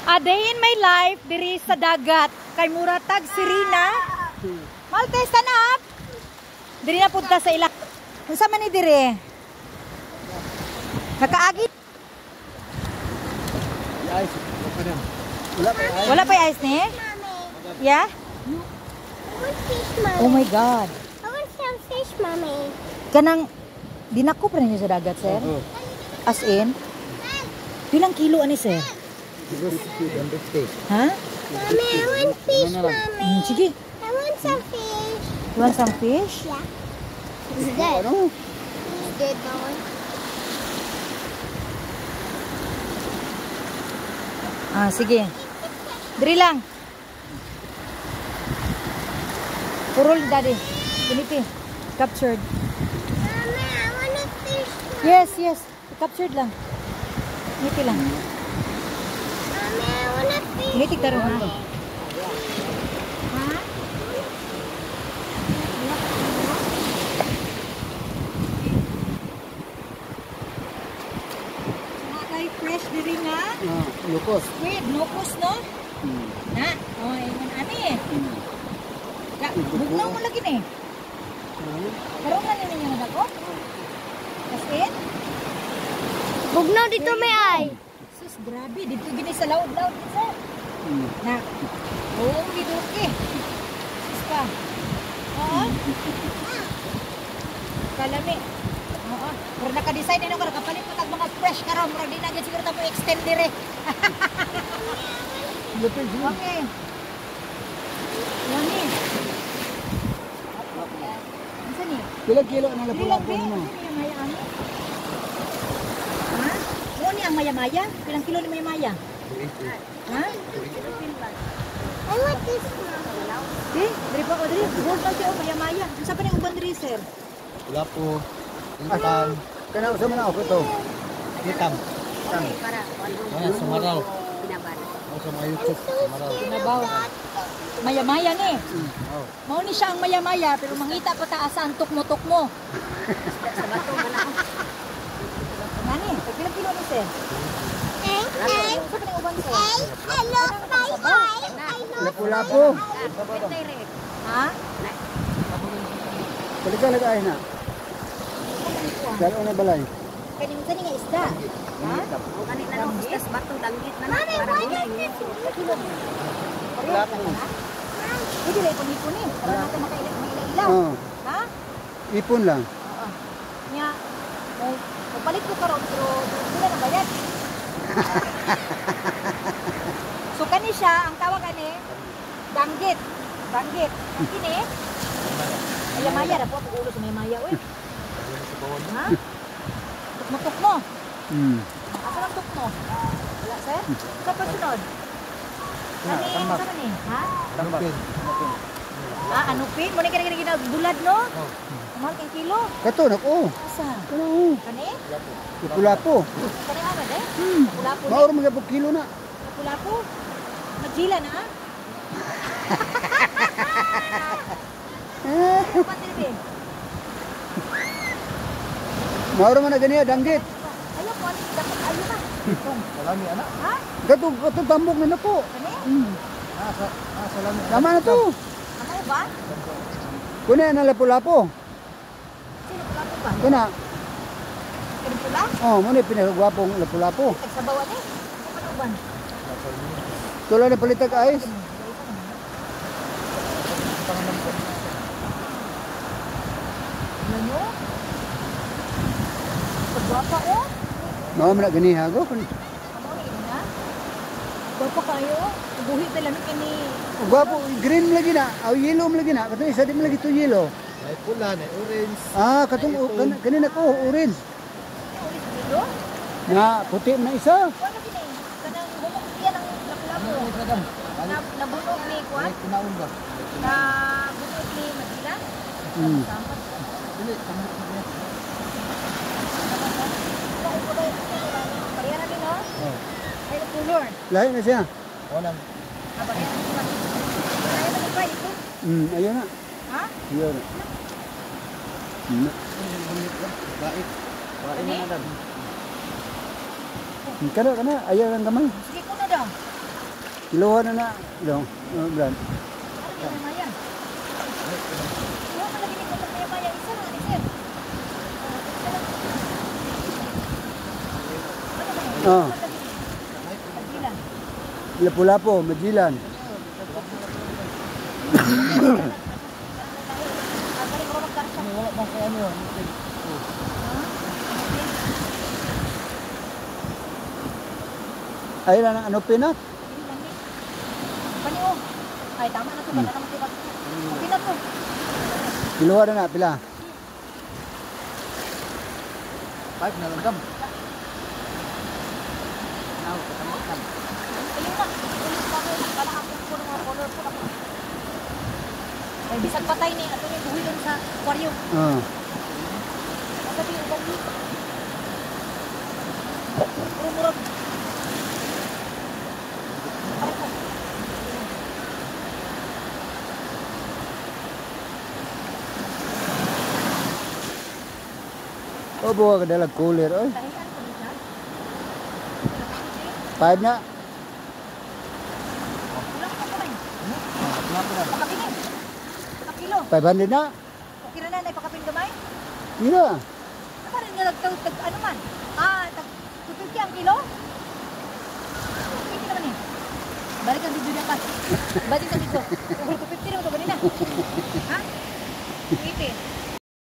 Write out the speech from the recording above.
A day in my life diri sa dagat kay muratag sirina. Malte, stand up. Diri na punta sa ila. Unsa man ni diri? Nakaagi. Wala pa ice ni? Yeah? Oh my God. I want some fish, Mommy. Kanang dinako pa ninyo sa dagat, sir? As in? Pilang kilo ani, sir? Ha? Mommy, I want fish, Mommy. Sige. I want some fish. You want some fish? Yeah. It's dead. It's dead, Mama. Ah, sige. Diri lang. Purol, daddy. Giniti. Captured. Mommy, I want a fish. Yes, yes. Captured lang. Giniti lang. Mommy, I want a fish. Giniti taro ha. Ha? Fresh diri nga. Lukos. Squid, locos, no? Na, oh, ingon ani eh. Ya, bugnaw mo lagi ni. Karon na ninyo na dako? Kasi Bugnaw dito may ay. sus, grabe dito gini sa laod-laod sir. Na. Oh, giduki. Sus pa. Oo. Kalami. Oo. Pero naka-design din ako, nakapalit mo tag mga fresh karon, pero di na gid siguro ta mo extend dire. Okay. Lami. Ano ni? Pila kilo na lapu-lapu mo? Ha? Ano ni ang maya-maya? Pilang kilo ni maya-maya? Ha? I want this, Mama. Di, diri pa ko diri. Gold pa siya maya-maya. Unsa pa ning uban diri, sir? Lapu. Hitam. Kana usa man ako to. Hitam. Hitam. Mana sumaraw. Sa mga YouTube, sumaraw. Kinabaw. Maya-maya ni. Mao ni siya ang maya-maya pero mangita pa taas ang tukmo-tukmo. Sa bato man ako. Nani, pilang kilo ni, sir? Unsa pa ning uban, sir? I love my eye. I love Lapu-lapu. Ha? Balikan lagi na. Dalo na balay. Kani unsa ni nga isda? Ha? Kani na lang isda sa bato danggit na Mommy, para why buhay. not this? Lapu. Pwede lang ipon-ipon eh. Para natin makailaw. Oh, Ha? ipon lang. Oo. Nya, magpalit ko karon pero wala na bayad. So kani siya, ang tawag ani, danggit. Danggit. Ang kini, maya-maya na po. Ulo sa maya-maya. Uy. Ha? Tukmo-tuk mo. Asa lang tukmo? Wala, sir? Sa pasunod? Ano yung sama ni? Ha? Tampin. Ah, anupin? Muna ka na bulad, no? Mahal kang kilo? Kato nako. Asa? Ano? Kani? Lapu-lapu. Kani agad eh? Lapu-lapu. Mauro mga kilo na. Lapu-lapu? Magila na ah? Ano ba tilbin? Mauro man na ganiya danggit. Ayaw ko, dapat ayaw ba? Salami anak. Ha? Kato tambok na nako. Kani? Salami. Tama na to. Ano ba? Kuna na lapu-lapu. Sino lapu ba? Kuna. Kani pula? Oh, mo ni pinakagwapong lapu-lapu. Nagsabawan eh? Ano ba? Tulo na palitag ayos. Ano? Pagwapa oh? Mao man na ganiha go. Ano ni na? Gwapa kayo? Buhi talaga kini. Gwapo green lagi na. Aw yellow lagi na. Kato isa di mo lagi to yellow. May pula, may orange. Ah, katong kanina ko orange. Ulit dito? Na puti na isa. Ano kini? Kanang humok yan ang lapu-lapu. Nabunog ni Kwan? Kinaon ba? Nabunog ni Madila? Sampat. Dili, tambok na niya. Parihan natin, no? Oh. Ay, kulor. Lahi na siya. Walang Parihan natin. Parihan natin ba ito? Ayun na. Ha? Ayun na. bait. Bait na dad. Kana ayaw lang gamay. Sige ko na daw. Kiluhan na na. Dong. Brad. Ano yung maya? Kuha ka lagi nito ng maya isa na ni sir. Ah. Pagbilan. Lapu-lapu, Majilan. Wala bang kaya ano? Ay lang ano pinat? Paniyo. Ay tama na to baka naman tiba. Okay na to. Kiluhan na na pila. 5 na lang kam. Ayun na. Ayun pa ko para ako ko ng color ko ako. Ay bisag patay ni ato ni buhi dun sa aquarium. Ah. Sabi ko bang murag. Oh, buka ka dalag cooler. Oy. Tahian ko din siya. 5 na. Ulang ko kumain. Pakapingin. Pakilo. 500 na. Okay na na ipakaping gamay. Mira. Ano rin nga tag ano man? Tag 250 ang kilo? Hindi naman eh. Balik ang video niya pa. Balik ang video. 250 naman ito kanina. Ha? 250.